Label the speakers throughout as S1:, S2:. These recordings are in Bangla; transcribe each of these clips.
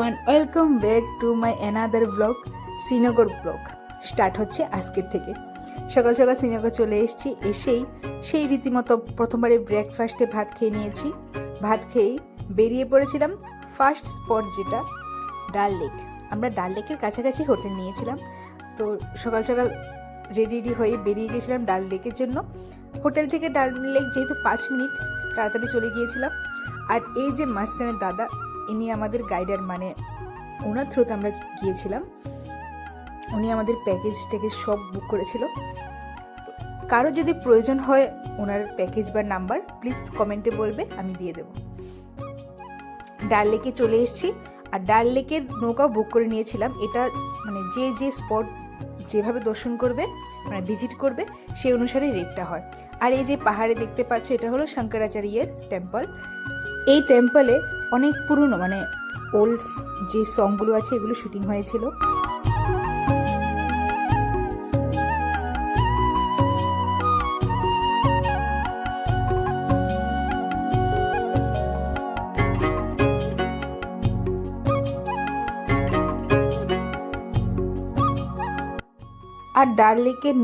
S1: Everyone, welcome back to my another blog. Srinagar blog start হচ্ছে আজকের থেকে। সকাল সকাল শ্রীনগর চলে এসেই সেই রীতিমতো প্রথমবারে ব্রেকফাস্টে ভাত খেয়ে নিয়েছি। ভাত খেয়েই বেরিয়ে পড়েছিলাম ফার্স্ট স্পট, যেটা ডাল লেক। আমরা ডাল লেকের কাছাকাছি হোটেল নিয়েছিলাম, তো সকাল সকাল রেডি হয়ে বেরিয়ে গেছিলাম ডাল লেকের জন্য। হোটেল থেকে ডাল লেক যেহেতু 5 মিনিট, তাড়াতাড়ি চলে গিয়েছিলাম। আর এই যে মাঝখানের দাদা, ইনি আমাদের গাইডার, মানে ওনার থ্রুতে আমরা গিয়েছিলাম। উনি আমাদের প্যাকেজ সব বুক করেছিল। কারো যদি প্রয়োজন হয় ওনার প্যাকেজ বা নাম্বার, প্লিজ কমেন্টে বলবে, আমি দিয়ে দেব। ডাল লেকে চলে এসেছি, আর ডাল লেকের নৌকাও বুক করে নিয়েছিলাম। এটা মানে যে স্পট যেভাবে দর্শন করবে, মানে ভিজিট করবে, সেই অনুসারে রেটটা হয়। আর এই যে পাহাড়ে দেখতে পাচ্ছ, এটা হলো শঙ্করাচার্যের টেম্পল। এই টেম্পলে অনেক পুরনো, মানে ওল্ড যে সংগুলো আছে এগুলো শুটিং হয়েছিল। আর ডাল লেকের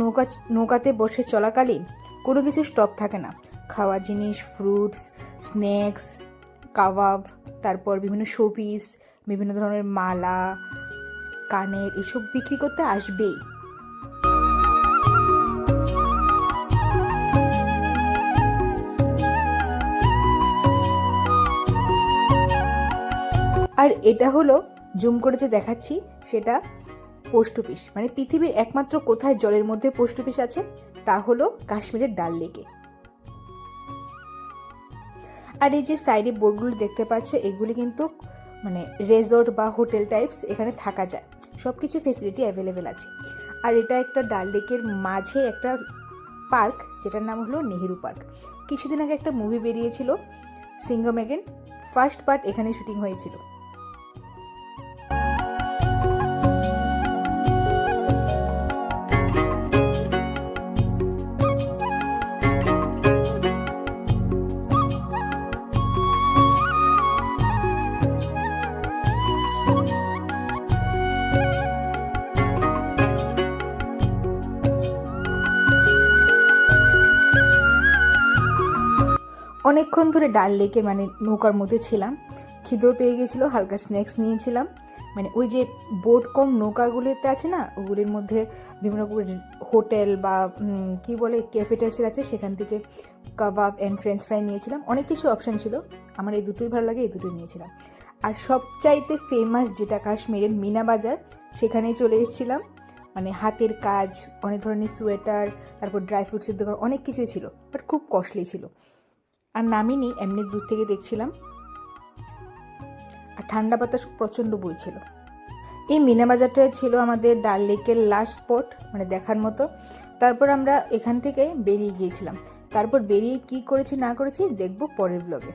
S1: নৌকাতে বসে চলাকালীন কোনো কিছু স্টপ থাকে না। খাওয়া জিনিস, ফ্রুটস, স্ন্যাক্স, কাবাব, তারপর বিভিন্ন শোপিস, বিভিন্ন ধরনের মালা, কানের, এসব বিক্রি করতে আসবেই। আর এটা হলো, জুম করে যে দেখাচ্ছি, সেটা পোস্ট অফিস। মানে পৃথিবীর একমাত্র কোথায় জলের মধ্যে পোস্ট অফিস আছে, তা হলো কাশ্মীরের ডাল লেকে। আর এই যে সাইডে বোর্ডগুলো দেখতে পাচ্ছ, এগুলি কিন্তু মানে রেজর্ট বা হোটেল টাইপস, এখানে থাকা যায়, সব কিছু ফেসিলিটি অ্যাভেলেবেল আছে। আর এটা একটা ডাল লেকের মাঝে একটা পার্ক, যেটার নাম হলো নেহেরু পার্ক। কিছুদিন আগে একটা মুভি বেরিয়েছিল, সিঙ্ঘম অ্যাগেন, ফার্স্ট পার্ট এখানে শুটিং হয়েছিল। অনেকক্ষণ ধরে ডাল লেকে মানে নৌকার মধ্যে ছিলাম, খিদেও পেয়ে গেছিলো, হালকা স্ন্যাক্স নিয়েছিলাম। মানে ওই যে বোট কম নৌকাগুলিতে আছে না, ওগুলির মধ্যে বিভিন্ন হোটেল বা কি বলে ক্যাফে টাইপসের আছে, সেখান থেকে কাবাব অ্যান্ড ফ্রেঞ্চ ফ্রাই নিয়েছিলাম। অনেক কিছু অপশান ছিল, আমার এই দুটোই ভালো লাগে, এই দুটোই নিয়েছিলাম। আর সবচাইতে ফেমাস যেটা কাশ্মীরের মিনা বাজার, সেখানেই চলে এসেছিলাম। মানে হাতের কাজ, অনেক ধরনের সোয়েটার, তারপর ড্রাই ফ্রুটসের দোকান, অনেক কিছুই ছিল, বাট খুব কস্টলি ছিল। আর নামিনি, এমনি দূর থেকে দেখছিলাম। আর ঠান্ডা বাতাস প্রচণ্ড বইছিল। এই মিনা বাজারটা ছিল আমাদের ডাল লেকের লাস্ট স্পট, মানে দেখার মতো। তারপর আমরা এখান থেকে বেরিয়ে গিয়েছিলাম। তারপর বেরিয়ে কি করেছি না করেছি দেখবো পরের ব্লগে।